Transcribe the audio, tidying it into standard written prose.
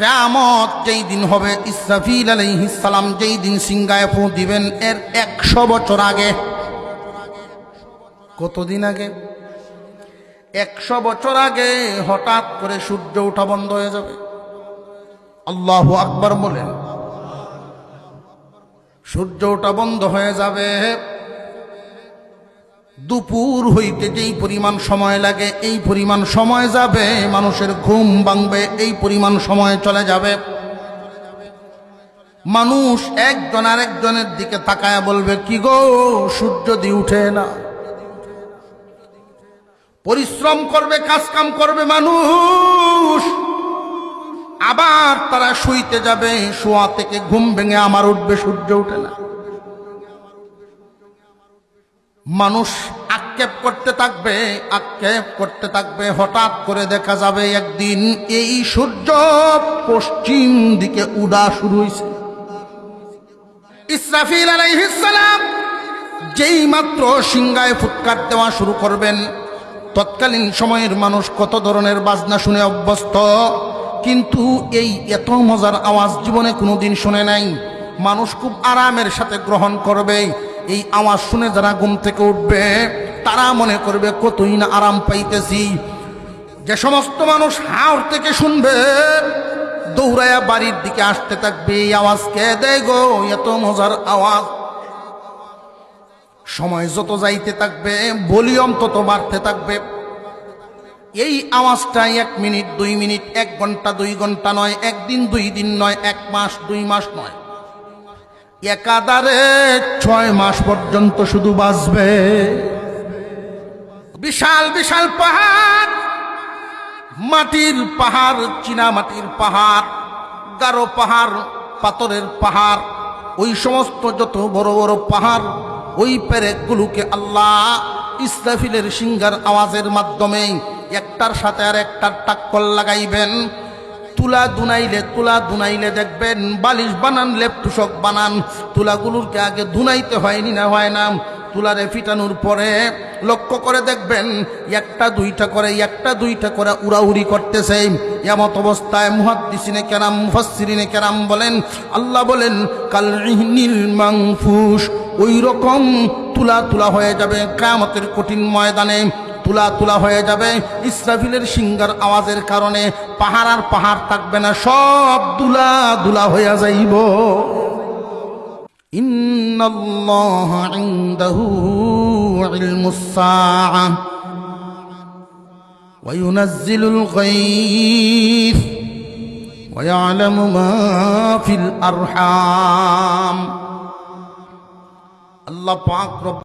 কিয়ামত যেই দিন হবে, ইসরাফিল আলাইহিস সালাম যেই দিন সিংহায় ফু দিবেন, এর 100 বছর আগে। কতদিন আগে? 100 বছর আগে হঠাৎ করে সূর্য ওঠা বন্ধ হয়ে যাবে। আল্লাহু আকবার বলেন। সূর্য ওঠা বন্ধ হয়ে যাবে। দুপুর হইতে যেই পরিমাণ সময় লাগে, এই পরিমাণ সময় যাবে। মানুষের ঘুম ভাঙবে, এই পরিমাণ সময় চলে যাবে। মানুষ একজন আরেকজনের দিকে তাকায়া বলবে, কি গো, সূর্য দি উঠে না। পরিশ্রম করবে, কাজ কাম করবে মানুষ, আবার তারা শুইতে যাবে। শোয়া থেকে ঘুম ভেঙে আমার উঠবে, সূর্য উঠে না। মানুষ আক্ষেপ করতে থাকবে, আক্ষেপ করতে থাকবে। হঠাৎ করে দেখা যাবে একদিন এই সূর্য পশ্চিম দিকে উদা শুরু হয়েছে। ইসরাফিল আলাইহিস সালাম যেই মাত্র সিংহায় ফুৎকার দেওয়া শুরু করবেন, তৎকালীন সময়ের মানুষ কত ধরনের বাজনা শুনে অভ্যস্ত, কিন্তু এই এত মজার আওয়াজ জীবনে কোনোদিন শুনে নাই। মানুষ খুব আরামের সাথে গ্রহণ করবে। এই আওয়াজ শুনে যারা ঘুম থেকে উঠবে, তারা মনে করবে কতই না আরাম পাইতেছি। যে সমস্ত মানুষ হাওর থেকে শুনবে, দৌড়ায়া বাড়ির দিকে আসতে থাকবে, এই আওয়াজ কে দেয় গো, এত মজার আওয়াজ। সময় যত যাইতে থাকবে, ভলিউম তত বাড়তে থাকবে। এই আওয়াজটা 1 মিনিট 2 মিনিট 1 ঘন্টা 2 ঘন্টা নয়, 1 দিন 2 দিন নয়, 1 মাস 2 মাস নয়, একাধারে 6 মাস পর্যন্ত শুধু বাজবে। বিশাল বিশাল পাহাড়, মাটির পাহাড়, চীনা মাটির পাহাড়, গারো পাহাড়, পাথরের পাহাড়, ওই সমস্ত যত বড় বড় পাহাড়, ওই পেরেকগুলোকে আল্লাহ ইসরাফিলের সিংহার আওয়াজের মাধ্যমে একটার সাথে আর একটার টাক্কর লাগাইবেন। তুলা দুনাইলে দেখবেন বালিশ বানান, লেপ তুষক বানান, তুলাগুলোকে আগে ধুনাইতে হয়নি না হয় না। তুলারে ফিটানোর পরে লক্ষ্য করে দেখবেন একটা দুইটা করে উড়াউড়ি করতেছে। এমত অবস্থায় মুহাদ্দিসিনে কেরাম, মুফাসসিরিনে কেরাম বলেন, আল্লাহ বলেন কাল ইহনিল মানফুস, ওই রকম তুলা হয়ে যাবে কিয়ামতের কঠিন ময়দানে। তুলা হয়ে যাবে ইসরাফিলের সিংহার আওয়াজের কারণে। পাহাড় আর পাহাড় থাকবে না, সব দুলা হয়ে যাইব। ইন্নাল্লাহা ইনদাহু ইলমুস সাআ ওয়া ইউনাজ্জিলুল গায়থ ওয়া ইয়ালামু মা ফিল আরহাম। আল্লাহ পাক